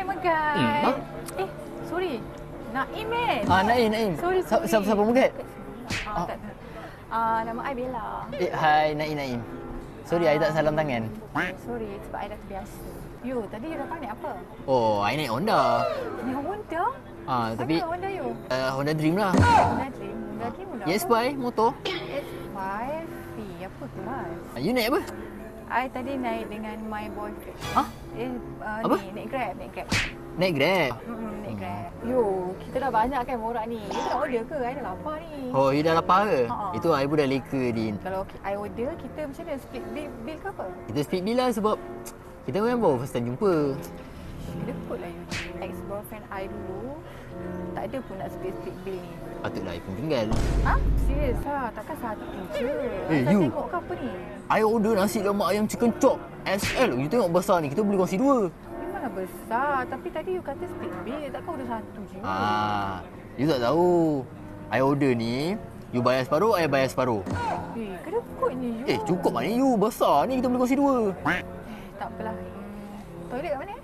Magat. Ha? Sorry. Naim kan? Naim. Sorry. Siapa Magat? Tak. Nama I Bella. Hai Naim. Sorry, I tak salam tangan. Sorry, sebab I dah terbiasa. You, tadi you datang naik apa? Oh, I naik Honda. Naik Honda? Tapi Apa Honda you? Honda Dream lah. Honda Dream Honda Yes, boy, motor. S5P. Apa kelas? You naik apa? I tadi naik dengan my boyfriend. Apa? Naik Grab. Naik Grab. Naik Grab. Yo, kita dah banyak kan borak ni. You tak nak order ke? I dah lapar ni. Oh, you dah lapar ke? Ha. Itu I pun dah leka, Din. Kalau I order, kita macam mana? Split bill ke apa? Kita split bill lah sebab kita kan baru first time jumpa. Dekut lah you. Ex-boyfriend I dulu, tak ada pun nak split bill ni. Patutlah I pun tinggal. Serius lah? Takkan satu je. Asal you. tengok ke apa ni? I order nasi lemak ayam chicken chop SL. You tengok besar ni, kita boleh kongsi dua. Memanglah besar. Tapi tadi you kata split bill. Takkan order satu je? You tak tahu. I order ni, you bayar separuh, I bayar separuh. Kedekutnya you. Cukup mana you? Besar ni, kita boleh kongsi dua. Tak apalah. Toilet kat mana?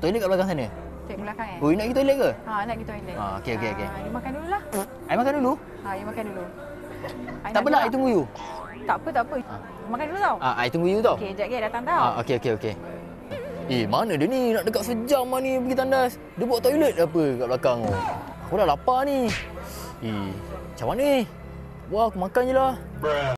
Toilet kat belakang sana. Cek belakang Oh, you nak pergi toilet ke? nak pergi toilet. Okey. You makan dulu lah. I makan dulu. You makan dulu. Tak apalah, I tunggu you. Tak apa. Makan dulu tau. I tunggu you tau. Okey, sekejap lagi datang tau. Okey. Mana dia ni? Nak dekat sejam lah ni pergi tandas. Dia buat toilet apa kat belakang tu? Aku dah lapar ni. Macam mana ni? Wah, aku makan je lah.